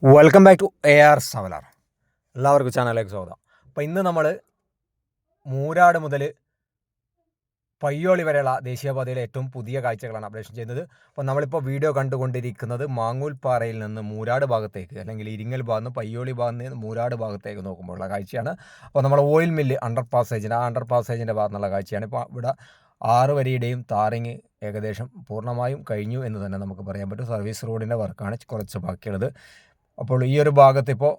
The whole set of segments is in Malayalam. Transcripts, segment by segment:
Welcome back to A R സവലാർ. എല്ലാവർക്കും ചാനലിലേക്ക് സ്വാഗതം. അപ്പോൾ ഇന്ന് നമ്മൾ മൂരാട് മുതൽ പയ്യോളി വരെയുള്ള ദേശീയപാതയിലെ ഏറ്റവും പുതിയ കാഴ്ചകളാണ് അപ്ഡേഷൻ ചെയ്യുന്നത്. അപ്പോൾ നമ്മളിപ്പോൾ വീഡിയോ കണ്ടുകൊണ്ടിരിക്കുന്നത് മാങ്ങൂൽപ്പാറയിൽ നിന്ന് മൂരാട് ഭാഗത്തേക്ക്, അല്ലെങ്കിൽ ഇരിങ്ങൽ ഭാഗത്ത് നിന്ന് പയ്യോളി ഭാഗത്ത് നിന്ന് മൂരാട് ഭാഗത്തേക്ക് നോക്കുമ്പോഴുള്ള കാഴ്ചയാണ്. അപ്പോൾ നമ്മൾ ഓയിൽ മില്ല് അണ്ടർ പാസേജിൻ്റെ ഭാഗത്തുനിന്നുള്ള കാഴ്ചയാണ്. ഇപ്പോൾ ഇവിടെ 6 വരിയുടെയും താറിങ് ഏകദേശം പൂർണ്ണമായും കഴിഞ്ഞു എന്ന് തന്നെ നമുക്ക് പറയാൻ പറ്റും. സർവീസ് റോഡിൻ്റെ വർക്കാണ് കുറച്ച് ബാക്കിയുള്ളത്. അപ്പോൾ ഈ ഒരു ഭാഗത്ത് ഇപ്പോൾ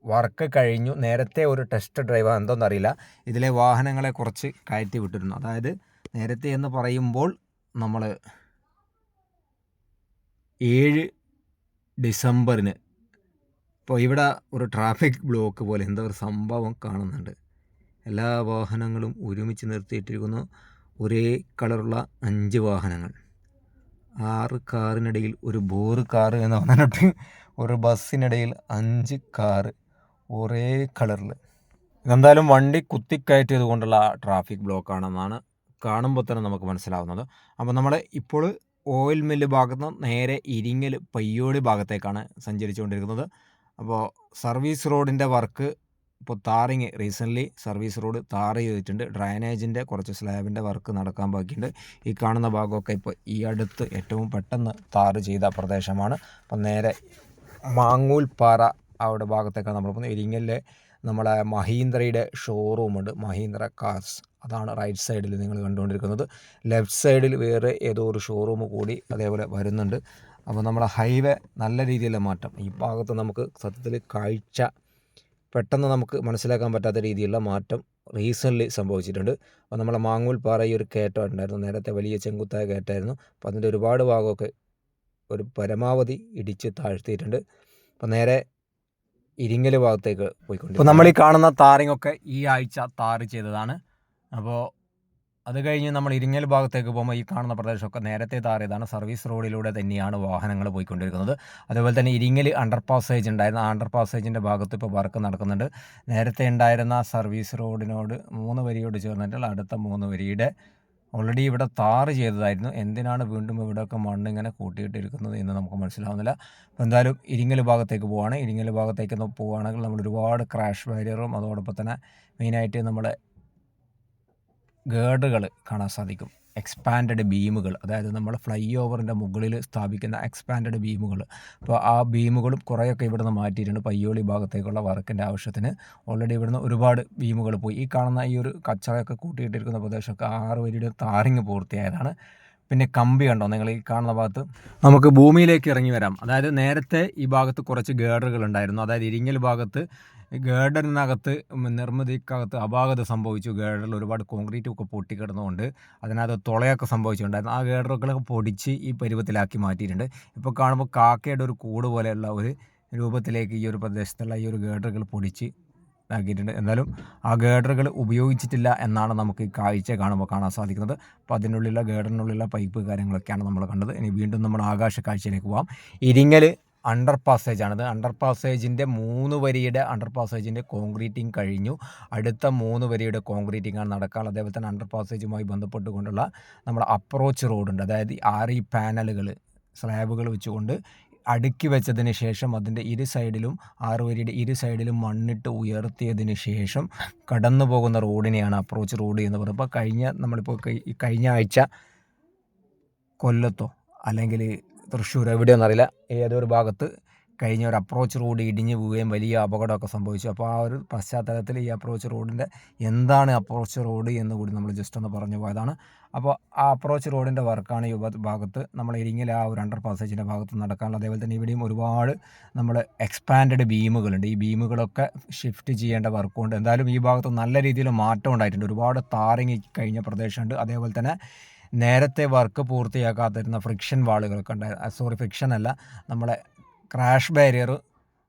വർക്ക് കഴിഞ്ഞു. നേരത്തെ ഒരു ടെസ്റ്റ് ഡ്രൈവ് എന്തോന്നറിയില്ല, ഇതിലെ വാഹനങ്ങളെ കുറച്ച് കയറ്റി വിട്ടിരുന്നു. അതായത് നേരത്തെ എന്ന് പറയുമ്പോൾ നമ്മൾ 7 ഡിസംബറിന് ഇപ്പോൾ ഇവിടെ ഒരു ട്രാഫിക് ബ്ലോക്ക് പോലെ എന്തോ ഒരു സംഭവം കാണുന്നുണ്ട്. എല്ലാ വാഹനങ്ങളും ഒരുമിച്ച് നിർത്തിയിട്ടിരിക്കുന്നു. ഒരേ കളറുള്ള 5 വാഹനങ്ങൾ, 6 കാറിനിടയിൽ ഒരു ബോറ് കാറ് എന്ന് പറഞ്ഞിട്ട് ഒരു ബസ്സിനിടയിൽ 5 കാറ് ഒരേ കളറിൽ. ഇതെന്തായാലും വണ്ടി കുത്തിക്കയറ്റിയത് കൊണ്ടുള്ള ട്രാഫിക് ബ്ലോക്കാണെന്നാണ് കാണുമ്പോൾ തന്നെ നമുക്ക് മനസ്സിലാവുന്നത്. അപ്പോൾ നമ്മൾ ഇപ്പോൾ ഓയിൽ മില്ല് ഭാഗത്ത് നിന്ന് നേരെ ഇരിങ്ങൽ പയ്യോളി ഭാഗത്തേക്കാണ് സഞ്ചരിച്ചുകൊണ്ടിരിക്കുന്നത്. അപ്പോൾ സർവീസ് റോഡിൻ്റെ വർക്ക് ഇപ്പോൾ താറിങ് റീസെൻ്റ്ലി സർവീസ് റോഡ് താറ് ചെയ്തിട്ടുണ്ട്. ഡ്രൈനേജിൻ്റെ കുറച്ച് സ്ലാബിൻ്റെ വർക്ക് നടക്കാൻ ബാക്കിയുണ്ട്. ഈ കാണുന്ന ഭാഗമൊക്കെ ഇപ്പോൾ ഈ അടുത്ത് ഏറ്റവും പെട്ടെന്ന് താറ് ചെയ്ത പ്രദേശമാണ്. അപ്പം നേരെ മാങ്ങൂൽപ്പാറ അവിടെ ഭാഗത്തേക്കാണ് നമ്മൾ പോകുന്നത്. ഇരിങ്ങലിലെ നമ്മളെ മഹീന്ദ്രയുടെ ഷോറൂമുണ്ട്, മഹീന്ദ്ര കാർസ്. അതാണ് റൈറ്റ് സൈഡിൽ നിങ്ങൾ കണ്ടുകൊണ്ടിരിക്കുന്നത്. ലെഫ്റ്റ് സൈഡിൽ വേറെ ഏതോ ഒരു ഷോറൂം കൂടി അതേപോലെ വരുന്നുണ്ട്. അപ്പോൾ നമ്മളെ ഹൈവേ നല്ല രീതിയിലുള്ള മാറ്റം ഈ ഭാഗത്ത് നമുക്ക് സത്യത്തിൽ കാഴ്ച പെട്ടെന്ന് നമുക്ക് മനസ്സിലാക്കാൻ പറ്റാത്ത രീതിയിലുള്ള മാറ്റം റീസെൻ്റ്ലി സംഭവിച്ചിട്ടുണ്ട്. അപ്പോൾ നമ്മളെ മാങ്ങൂൽപ്പാറ ഈ ഒരു കയറ്റം ഉണ്ടായിരുന്നു, നേരത്തെ വലിയ ചെങ്കുത്തായ കയറ്റമായിരുന്നു. അപ്പോൾ അതിൻ്റെ ഒരുപാട് ഭാഗമൊക്കെ ഒരു പരമാവധി ഇടിച്ച് താഴ്ത്തിയിട്ടുണ്ട്. അപ്പോൾ നേരെ ഇരിങ്ങൽ ഭാഗത്തേക്ക് പോയിക്കൊണ്ട് ഇപ്പോൾ നമ്മൾ ഈ കാണുന്ന താറിങ്ങൊക്കെ ഈ ആഴ്ച താറ് ചെയ്തതാണ്. അപ്പോൾ അത് കഴിഞ്ഞ് നമ്മൾ ഇരിങ്ങൽ ഭാഗത്തേക്ക് പോകുമ്പോൾ ഈ കാണുന്ന പ്രദേശമൊക്കെ നേരത്തെ താർ ചെയ്താണ്. സർവീസ് റോഡിലൂടെ തന്നെയാണ് വാഹനങ്ങൾ പോയിക്കൊണ്ടിരിക്കുന്നത്. അതുപോലെ തന്നെ ഇരിങ്ങൽ അണ്ടർ പാസേജ് ഉണ്ടായിരുന്ന ആ അണ്ടർ പാസേജിൻ്റെ ഭാഗത്ത് ഇപ്പോൾ വർക്ക് നടക്കുന്നുണ്ട്. നേരത്തെ ഉണ്ടായിരുന്ന സർവീസ് റോഡിനോട് 3 വരിയോട് ചേർന്നിട്ടുള്ള അടുത്ത 3 വരിയുടെ ഓൾറെഡി ഇവിടെ താറ് ചെയ്തതായിരുന്നു. എന്തിനാണ് വീണ്ടും ഇവിടെയൊക്കെ മണ്ണിങ്ങനെ കൂട്ടിയിട്ടിരിക്കുന്നത് എന്ന് നമുക്ക് മനസ്സിലാവുന്നില്ല. അപ്പോൾ എന്തായാലും ഇരിങ്ങൽ ഭാഗത്തേക്ക് പോവുകയാണ്. ഇരിങ്ങൽ ഭാഗത്തേക്ക് പോവുകയാണെങ്കിൽ നമ്മൾ ഒരുപാട് ക്രാഷ് ബാരിയറും അതോടൊപ്പം തന്നെ മെയിനായിട്ട് നമ്മുടെ ഗേർഡുകൾ കാണാൻ സാധിക്കും. എക്സ്പാൻഡഡ് ബീമുകൾ, അതായത് നമ്മൾ ഫ്ലൈ ഓവറിൻ്റെ മുകളിൽ സ്ഥാപിക്കുന്ന എക്സ്പാൻഡഡ് ബീമുകൾ. അപ്പോൾ ആ ബീമുകളും കുറേയൊക്കെ ഇവിടുന്ന് മാറ്റിയിട്ടുണ്ട് പയ്യോളി ഭാഗത്തേക്കുള്ള വർക്കിൻ്റെ ആവശ്യത്തിന്. ഓൾറെഡി ഇവിടുന്ന് ഒരുപാട് ബീമുകൾ പോയി. ഈ കാണുന്ന ഈ ഒരു കച്ചറയൊക്കെ കൂട്ടിയിട്ടിരിക്കുന്ന പ്രദേശമൊക്കെ 6 വരിയുടെ താറിങ് പൂർത്തിയായതാണ്. പിന്നെ കമ്പി കണ്ടോ നിങ്ങൾ ഈ കാണുന്ന ഭാഗത്ത്, നമുക്ക് ഭൂമിയിലേക്ക് ഇറങ്ങി വരാം. അതായത് നേരത്തെ ഈ ഭാഗത്ത് കുറച്ച് ഗേർഡറുകൾ ഉണ്ടായിരുന്നു. അതായത് ഇരിങ്ങൽ ഭാഗത്ത് ഗേർഡറിനകത്ത് നിർമ്മിതിക്കകത്ത് അപാകത സംഭവിച്ചു. ഗേർഡറിൽ ഒരുപാട് കോൺക്രീറ്റ് ഒക്കെ പൊട്ടിക്കിടന്നുകൊണ്ട് അതിനകത്ത് തുളയൊക്കെ സംഭവിച്ചിട്ടുണ്ടായിരുന്നു. ആ ഗേർഡറുകളൊക്കെ പൊടിച്ച് ഈ പരുവത്തിലാക്കി മാറ്റിയിട്ടുണ്ട്. ഇപ്പോൾ കാണുമ്പോൾ കാക്കയുടെ ഒരു കൂട് പോലെയുള്ള ഒരു രൂപത്തിലേക്ക് ഈ ഒരു പ്രദേശത്തുള്ള ഈ ഒരു ഗേർഡറുകൾ പൊടിച്ച് ആക്കിയിട്ടുണ്ട്. എന്നാലും ആ ഗേർഡറുകൾ ഉപയോഗിച്ചിട്ടില്ല എന്നാണ് നമുക്ക് ഈ കാഴ്ച കാണുമ്പോൾ കാണാൻ സാധിക്കുന്നത്. അപ്പോൾ അതിനുള്ളിലുള്ള ഗേർഡറിനുള്ളിലുള്ള പൈപ്പ് കാര്യങ്ങളൊക്കെയാണ് നമ്മൾ കണ്ടത്. ഇനി വീണ്ടും നമ്മൾ ആകാശ കാഴ്ചയിലേക്ക് പോകാം. ഇരിങ്ങൽ അണ്ടർ പാസേജാണിത്. അണ്ടർ പാസേജിൻ്റെ 3 വരിയുടെ അണ്ടർ പാസേജിൻ്റെ കോൺക്രീറ്റിംഗ് കഴിഞ്ഞു. അടുത്ത 3 വരിയുടെ കോൺക്രീറ്റിംഗാണ് നടക്കാനുള്ളത്. അതേപോലെ തന്നെ അണ്ടർ പാസേജുമായി ബന്ധപ്പെട്ടുകൊണ്ടുള്ള നമ്മുടെ അപ്രോച്ച് റോഡുണ്ട്. അതായത് 6 പാനലുകൾ സ്ലാബുകൾ വെച്ചുകൊണ്ട് അടുക്കി വെച്ചതിന് ശേഷം അതിൻ്റെ ഇരു സൈഡിലും 6 വരിയുടെ ഇരു സൈഡിലും മണ്ണിട്ട് ഉയർത്തിയതിന് ശേഷം കടന്നു പോകുന്ന റോഡിനെയാണ് അപ്രോച്ച് റോഡ് എന്ന് പറയുന്നത്. അപ്പോൾ നമ്മളിപ്പോൾ കഴിഞ്ഞ ആഴ്ച കൊല്ലത്തോ അല്ലെങ്കിൽ തൃശ്ശൂർ എവിടെയെന്നറിയില്ല, ഏതൊരു ഭാഗത്ത് കഴിഞ്ഞ ഒരു അപ്രോച്ച് റോഡ് ഇടിഞ്ഞു പോവുകയും വലിയ അപകടമൊക്കെ സംഭവിച്ചു. അപ്പോൾ ആ ഒരു പശ്ചാത്തലത്തിൽ ഈ അപ്രോച്ച് റോഡിൻ്റെ എന്താണ് അപ്രോച്ച് റോഡ് എന്ന് കൂടി നമ്മൾ ജസ്റ്റ് ഒന്ന് പറഞ്ഞു പോയതാണ്. അപ്പോൾ ആ അപ്രോച്ച് റോഡിൻ്റെ വർക്കാണ് ഈ ഭാഗത്ത് നമ്മൾ ഇരിങ്ങൽ ആ ഒരു അണ്ടർ പാസേജിൻ്റെ ഭാഗത്ത് നടക്കാനുള്ളത്. അതേപോലെ തന്നെ ഇവിടെയും ഒരുപാട് നമ്മൾ എക്സ്പാൻഡഡ് ബീമുകളുണ്ട്. ഈ ബീമുകളൊക്കെ ഷിഫ്റ്റ് ചെയ്യേണ്ട വർക്കുണ്ട്. എന്തായാലും ഈ ഭാഗത്ത് നല്ല രീതിയിൽ മാറ്റം ഉണ്ടായിട്ടുണ്ട്. ഒരുപാട് താറിങ്ങി കഴിഞ്ഞ പ്രദേശമുണ്ട്. അതേപോലെ തന്നെ നേരത്തെ വർക്ക് പൂർത്തിയാക്കാതിരുന്ന ഫ്രിക്ഷൻ വാളുകളൊക്കെ ഉണ്ടായിരുന്നു. ഫ്രിക്ഷൻ അല്ല, നമ്മളെ ക്രാഷ് ബാരിയർ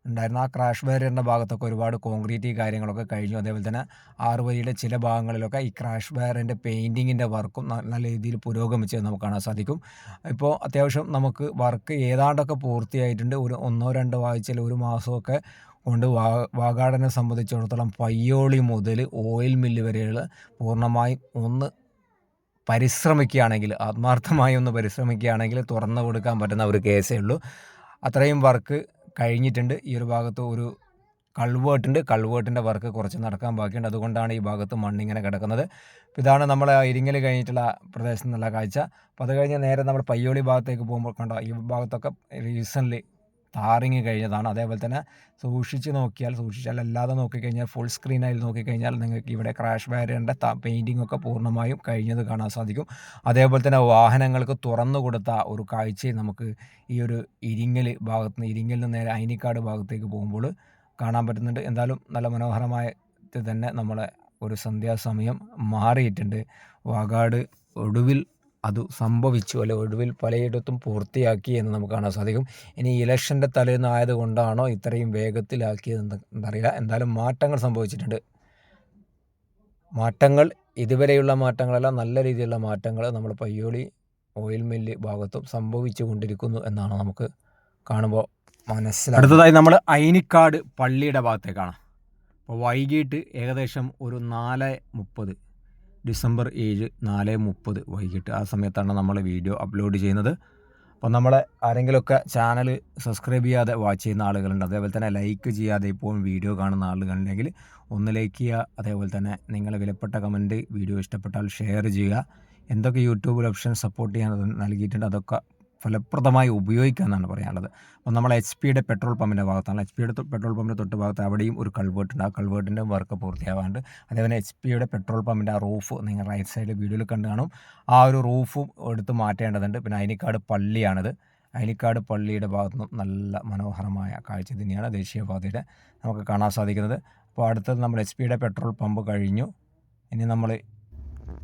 ഉണ്ടായിരുന്നു. ആ ക്രാഷ് ബാരിയറിൻ്റെ ഭാഗത്തൊക്കെ ഒരുപാട് കോൺക്രീറ്റ് കാര്യങ്ങളൊക്കെ കഴിഞ്ഞു. അതേപോലെ തന്നെ 6 വരിയുടെ ചില ഭാഗങ്ങളിലൊക്കെ ഈ ക്രാഷ് ബാരിയറിൻ്റെ പെയിൻറ്റിങ്ങിൻ്റെ വർക്കും നല്ല രീതിയിൽ പുരോഗമിച്ചത് നമുക്ക് കാണാൻ സാധിക്കും. ഇപ്പോൾ അത്യാവശ്യം നമുക്ക് വർക്ക് ഏതാണ്ടൊക്കെ പൂർത്തിയായിട്ടുണ്ട്. ഒരു 1-2 ആഴ്ചയിൽ 1 മാസമൊക്കെ കൊണ്ട് വാഗാടനെ സംബന്ധിച്ചിടത്തോളം പയ്യോളി മുതൽ ഓയിൽ മില്ല് വരെയുള്ള പൂർണ്ണമായും ഒന്ന് പരിശ്രമിക്കുകയാണെങ്കിൽ, ആത്മാർത്ഥമായി ഒന്ന് പരിശ്രമിക്കുകയാണെങ്കിൽ തുറന്നു കൊടുക്കാൻ പറ്റുന്ന ഒരു കേസേ ഉള്ളൂ. അത്രയും വർക്ക് കഴിഞ്ഞിട്ടുണ്ട്. ഈ ഒരു ഭാഗത്ത് ഒരു കൾവേർട്ടിൻ്റെ വർക്ക് കുറച്ച് നടക്കാൻ ബാക്കിയുണ്ട്. അതുകൊണ്ടാണ് ഈ ഭാഗത്ത് മണ്ണിങ്ങനെ കിടക്കുന്നത്. ഇതാണ് നമ്മളെ ഇരിങ്ങൽ കഴിഞ്ഞിട്ടുള്ള പ്രദേശത്ത് നിന്നുള്ള കാഴ്ച. അപ്പോൾ അത് കഴിഞ്ഞ് നേരെ നമ്മൾ പയ്യോളി ഭാഗത്തേക്ക് പോകുമ്പോൾ കണ്ടോ, ഈ ഭാഗത്തൊക്കെ റീസെൻ്റ്ലി ടാറിങ് കഴിഞ്ഞതാണ്. അതേപോലെ തന്നെ സൂക്ഷിച്ചാൽ നോക്കിക്കഴിഞ്ഞാൽ ഫുൾ സ്ക്രീനായി നോക്കിക്കഴിഞ്ഞാൽ നിങ്ങൾക്ക് ഇവിടെ ക്രാഷ് ബാരിയറിൻ്റെ പെയിൻറ്റിംഗ് ഒക്കെ പൂർണ്ണമായും കഴിഞ്ഞത് കാണാൻ സാധിക്കും. അതേപോലെ തന്നെ വാഹനങ്ങൾക്ക് തുറന്നു കൊടുത്ത ഒരു കാഴ്ചയും നമുക്ക് ഈ ഒരു ഇരിങ്ങലിൽ നിന്ന് നേരെ അയിനിക്കാട് ഭാഗത്തേക്ക് പോകുമ്പോൾ കാണാൻ പറ്റുന്നുണ്ട്. എന്തായാലും നല്ല മനോഹരമായ തന്നെ നമ്മളെ ഒരു സന്ധ്യാസമയം മാറിയിട്ടുണ്ട്. വാഗാട് ഒടുവിൽ അത് സംഭവിച്ചു, ഒടുവിൽ പലയിടത്തും പൂർത്തിയാക്കി എന്ന് നമുക്ക് കാണാൻ സാധിക്കും. ഇനി ഇലക്ഷൻ്റെ തലേന്ന് ആയതുകൊണ്ടാണോ ഇത്രയും വേഗത്തിലാക്കിയത് എന്നറിയില്ല. എന്തായാലും മാറ്റങ്ങൾ സംഭവിച്ചിട്ടുണ്ട്. മാറ്റങ്ങൾ ഇതുവരെയുള്ള മാറ്റങ്ങളെല്ലാം നല്ല രീതിയിലുള്ള മാറ്റങ്ങൾ നമ്മൾ പയ്യോളി ഓയിൽ മില്ല് ഭാഗത്തും സംഭവിച്ചു കൊണ്ടിരിക്കുന്നു എന്നാണ് നമുക്ക് കാണുമ്പോൾ മനസ്സിലാകും. അടുത്തതായി നമ്മൾ അയിനിക്കാട് പള്ളിയുടെ ഭാഗത്തേക്കാണ്. അപ്പോൾ വൈകിട്ട് ഏകദേശം ഒരു 4:30 ഡിസംബർ 7 4:30 വൈകിട്ട് ആ സമയത്താണ് നമ്മൾ വീഡിയോ അപ്ലോഡ് ചെയ്യുന്നത്. അപ്പോൾ നമ്മളെ ആരെങ്കിലുമൊക്കെ ചാനൽ സബ്സ്ക്രൈബ് ചെയ്യാതെ വാച്ച് ചെയ്യുന്ന ആളുകളുണ്ട്, അതേപോലെ തന്നെ ലൈക്ക് ചെയ്യാതെ ഇപ്പോഴും വീഡിയോ കാണുന്ന ആളുകളുണ്ടെങ്കിൽ ഒന്ന് ലൈക്ക് ചെയ്യുക. അതേപോലെ തന്നെ നിങ്ങളുടെ വിലപ്പെട്ട കമൻറ്റ്, വീഡിയോ ഇഷ്ടപ്പെട്ടാൽ ഷെയർ ചെയ്യുക. എന്തൊക്കെ യൂട്യൂബിൽ ഓപ്ഷൻ സപ്പോർട്ട് ചെയ്യാൻ നൽകിയിട്ടുണ്ട് അതൊക്കെ ഫലപ്രദമായി ഉപയോഗിക്കാമെന്നാണ് പറയാനുള്ളത്. അപ്പോൾ നമ്മൾ HP പെട്രോൾ പമ്പിൻ്റെ ഭാഗത്താണ്. HP പെട്രോൾ പമ്പിൻ്റെ തൊട്ട് ഭാഗത്ത് അവിടെയും ഒരു കൾവേർട്ടുണ്ട്. ആ കൾവേർട്ടിൻ്റെ വർക്ക് പൂർത്തിയാവാണ്ട്. അതേപോലെ HP പെട്രോൾ പമ്പിൻ്റെ ആ റൂഫ് നിങ്ങൾ റൈറ്റ് സൈഡിൽ വീഡിയോയിൽ കണ്ടു കാണും. ആ ഒരു റൂഫും എടുത്ത് മാറ്റേണ്ടതുണ്ട്. പിന്നെ അയിനിക്കാട് പള്ളിയാണിത്. അയിനിക്കാട് പള്ളിയുടെ ഭാഗത്തു നിന്നും നല്ല മനോഹരമായ കാഴ്ച തന്നെയാണ് ദേശീയപാതയുടെ നമുക്ക് കാണാൻ സാധിക്കുന്നത്. അപ്പോൾ അടുത്തത് നമ്മൾ HP പെട്രോൾ പമ്പ് കഴിഞ്ഞു. ഇനി നമ്മൾ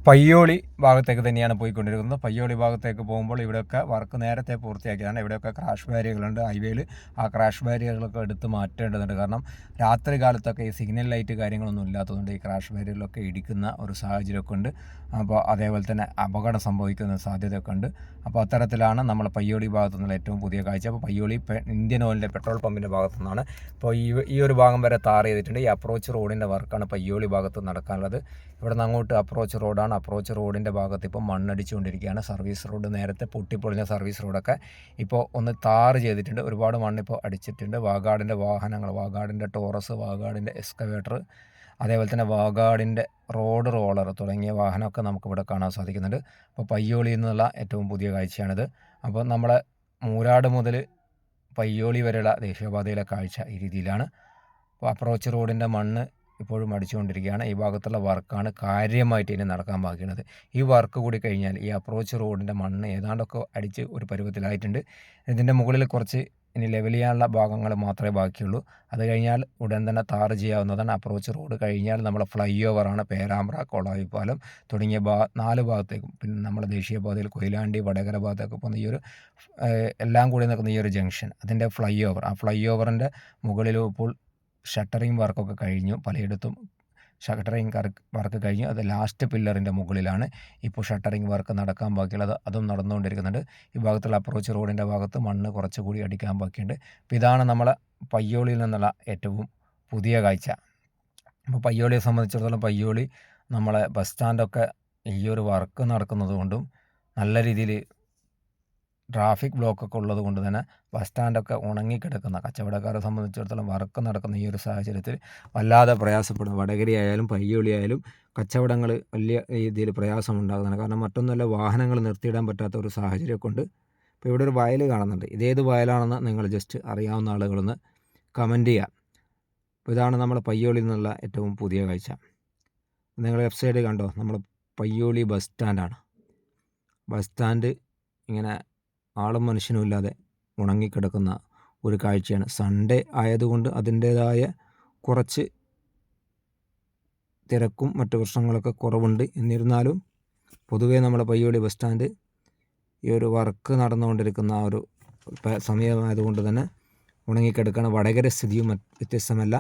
പയ്യോളി ഭാഗത്തേക്ക് തന്നെയാണ് പോയിക്കൊണ്ടിരിക്കുന്നത്. പയ്യോളി ഭാഗത്തേക്ക് പോകുമ്പോൾ ഇവിടെയൊക്കെ വർക്ക് നേരത്തെ പൂർത്തിയാക്കിയതാണ്. ഇവിടെയൊക്കെ ക്രാഷ് ബാരിയറുകളുണ്ട് ഹൈവേയിൽ. ആ ക്രാഷ് ബാരിയറുകളൊക്കെ എടുത്ത് മാറ്റേണ്ടതുണ്ട്. കാരണം രാത്രി കാലത്തൊക്കെ ഈ സിഗ്നൽ ലൈറ്റ് കാര്യങ്ങളൊന്നും ഇല്ലാത്തതുകൊണ്ട് ഈ ക്രാഷ് ബാരിയറിലൊക്കെ ഇടിക്കുന്ന ഒരു സാഹചര്യമൊക്കെ ഉണ്ട്. അപ്പോൾ അതേപോലെ തന്നെ അപകടം സംഭവിക്കുന്ന സാധ്യതയൊക്കെ ഉണ്ട്. അപ്പോൾ അത്തരത്തിലാണ് നമ്മൾ പയ്യോളി ഭാഗത്തു നിന്നുള്ള ഏറ്റവും പുതിയ കാഴ്ച. അപ്പോൾ പയ്യോളി ഇന്ത്യൻ ഓയിലിൻ്റെ പെട്രോൾ പമ്പിൻ്റെ ഭാഗത്തു നിന്നാണ്. അപ്പോൾ ഈ ഒരു ഭാഗം വരെ ടാർ ചെയ്തിട്ടുണ്ട്. ഈ അപ്രോച്ച് റോഡിൻ്റെ വർക്കാണ് പയ്യോളി ഭാഗത്ത് നടക്കാനുള്ളത്. ഇവിടെ നിന്ന് അങ്ങോട്ട് അപ്രോച്ച് റോഡാണ്. അപ്രോച്ച് റോഡിൻ്റെ ഭാഗത്ത് ഇപ്പോൾ മണ്ണടിച്ചുകൊണ്ടിരിക്കുകയാണ്. സർവീസ് റോഡ് നേരത്തെ പൊട്ടിപ്പൊളിഞ്ഞ സർവീസ് റോഡൊക്കെ ഇപ്പോൾ ഒന്ന് ടാർ ചെയ്തിട്ടുണ്ട്. ഒരുപാട് മണ്ണിപ്പോൾ അടിച്ചിട്ടുണ്ട്. വാഗാടിൻ്റെ വാഹനങ്ങൾ, വാഗാടിൻ്റെ ടോറസ്, വാഗാടിൻ്റെ എക്സ്കവേറ്റർ, അതേപോലെ തന്നെ വാഗാടിൻ്റെ റോഡ് റോളർ തുടങ്ങിയ വാഹനമൊക്കെ നമുക്കിവിടെ കാണാൻ സാധിക്കുന്നുണ്ട്. അപ്പോൾ പയ്യോളിയിൽ നിന്നുള്ള ഏറ്റവും പുതിയ കാഴ്ചയാണിത്. അപ്പോൾ നമ്മളെ മൂരാട് മുതൽ പയ്യോളി വരെയുള്ള ദേശീയപാതയിലെ കാഴ്ച ഈ രീതിയിലാണ്. അപ്പോൾ അപ്രോച്ച് റോഡിൻ്റെ മണ്ണ് ഇപ്പോഴും അടിച്ചുകൊണ്ടിരിക്കുകയാണ്. ഈ ഭാഗത്തുള്ള വർക്കാണ് കാര്യമായിട്ട് ഇനി നടക്കാൻ ബാക്കിയുള്ളത്. ഈ വർക്ക് കൂടി കഴിഞ്ഞാൽ ഈ അപ്രോച്ച് റോഡിൻ്റെ മണ്ണ് ഏതാണ്ടൊക്കെ അടിച്ച് ഒരു പരുവത്തിലായിട്ടുണ്ട്. ഇതിൻ്റെ മുകളിൽ കുറച്ച് ഇനി ലെവൽ ചെയ്യാനുള്ള ഭാഗങ്ങൾ മാത്രമേ ബാക്കിയുള്ളൂ. അത് കഴിഞ്ഞാൽ ഉടൻ തന്നെ ടാർ ചെയ്യാവുന്നതാണ്. അപ്രോച്ച് റോഡ് കഴിഞ്ഞാൽ നമ്മളെ ഫ്ലൈ ഓവറാണ് പേരാമ്പ്ര, കൊളായിപ്പാലം തുടങ്ങിയ 4 ഭാഗത്തേക്കും, പിന്നെ നമ്മുടെ ദേശീയപാതയിൽ കൊയിലാണ്ടി, വടകര ഭാഗത്തേക്ക് പോകുന്ന ഈ ഒരു എല്ലാം കൂടി നിൽക്കുന്ന ഈ ഒരു ജംഗ്ഷൻ, അതിൻ്റെ ഫ്ലൈ ഓവർ, ആ ഫ്ലൈ ഓവറിൻ്റെ മുകളിൽ ഇപ്പോൾ ഷട്ടറിങ് വർക്കൊക്കെ കഴിഞ്ഞു. പലയിടത്തും ഷട്ടറിങ് വർക്ക് കഴിഞ്ഞു. അത് ലാസ്റ്റ് പില്ലറിൻ്റെ മുകളിലാണ് ഇപ്പോൾ ഷട്ടറിങ് വർക്ക് നടക്കാൻ ബാക്കിയുള്ളത്. അതും നടന്നുകൊണ്ടിരിക്കുന്നുണ്ട്. ഈ ഭാഗത്തുള്ള അപ്രോച്ച് റോഡിൻ്റെ ഭാഗത്ത് മണ്ണ് കുറച്ചുകൂടി അടിക്കാൻ ബാക്കിയുണ്ട്. അപ്പോൾ ഇതാണ് നമ്മളെ പയ്യോളിയിൽ നിന്നുള്ള ഏറ്റവും പുതിയ കാഴ്ച. അപ്പോൾ പയ്യോളിയെ സംബന്ധിച്ചിടത്തോളം പയ്യോളി നമ്മളെ ബസ് സ്റ്റാൻഡൊക്കെ ഈ ഒരു വർക്ക് നടക്കുന്നത് കൊണ്ടും നല്ല രീതിയിൽ ട്രാഫിക് ബ്ലോക്കൊക്കെ ഉള്ളത് കൊണ്ട് തന്നെ ബസ് സ്റ്റാൻഡൊക്കെ ഉണങ്ങിക്കിടക്കുന്ന കച്ചവടക്കാരെ സംബന്ധിച്ചിടത്തോളം വർക്ക് നടക്കുന്ന ഈ ഒരു സാഹചര്യത്തിൽ വല്ലാതെ പ്രയാസപ്പെടും. വടകര ആയാലും പയ്യോളി ആയാലും കച്ചവടങ്ങൾ വലിയ രീതിയിൽ പ്രയാസമുണ്ടാകുന്നതാണ്. കാരണം മറ്റൊന്നുമല്ല, വാഹനങ്ങൾ നിർത്തിയിടാൻ പറ്റാത്ത ഒരു സാഹചര്യമൊക്കെ ഉണ്ട്. ഇപ്പോൾ ഇവിടെ ഒരു വയൽ കാണുന്നുണ്ട്. ഇതേത് വയലാണെന്ന് നിങ്ങൾ ജസ്റ്റ് അറിയാവുന്ന ആളുകളൊന്ന് കമൻറ്റ് ചെയ്യുക. അപ്പോൾ ഇതാണ് നമ്മൾ പയ്യോളിയിൽ നിന്നുള്ള ഏറ്റവും പുതിയ കാഴ്ച. നിങ്ങൾ ലെഫ്റ്റ് സൈഡ് കണ്ടോ, നമ്മൾ പയ്യോളി ബസ് സ്റ്റാൻഡാണ്. ബസ് സ്റ്റാൻഡ് ഇങ്ങനെ ആളും മനുഷ്യനും ഇല്ലാതെ ഉണങ്ങിക്കിടക്കുന്ന ഒരു കാഴ്ചയാണ്. സൺഡേ ആയതുകൊണ്ട് അതിൻ്റേതായ കുറച്ച് തിരക്കും മറ്റു പ്രശ്നങ്ങളൊക്കെ കുറവുണ്ട്. എന്നിരുന്നാലും പൊതുവേ നമ്മുടെ പയ്യോളി ബസ് സ്റ്റാൻഡ് ഈ ഒരു വർക്ക് നടന്നുകൊണ്ടിരിക്കുന്ന ആ ഒരു സമയമായതുകൊണ്ട് തന്നെ ഉണങ്ങിക്കിടക്കുകയാണ്. വടകര സ്ഥിതിയും വ്യത്യസ്തമല്ല.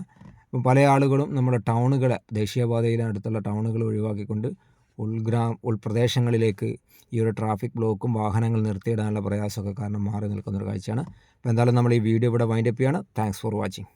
പല ആളുകളും നമ്മുടെ ടൗണുകളെ, ദേശീയപാതയിലെ അടുത്തുള്ള ടൗണുകൾ ഒഴിവാക്കിക്കൊണ്ട് ഉൾപ്രദേശങ്ങളിലേക്ക് ഈ ഒരു ട്രാഫിക് ബ്ലോക്കും വാഹനങ്ങൾ നിർത്തിയിടാനുള്ള പ്രയാസമൊക്കെ കാരണം മാറി നിൽക്കുന്നൊരു കാഴ്ചയാണ്. അപ്പോൾ എന്തായാലും നമ്മൾ ഈ വീഡിയോ ഇവിടെ വൈൻഡപ്പ് ചെയ്യാണ്. Thanks for watching.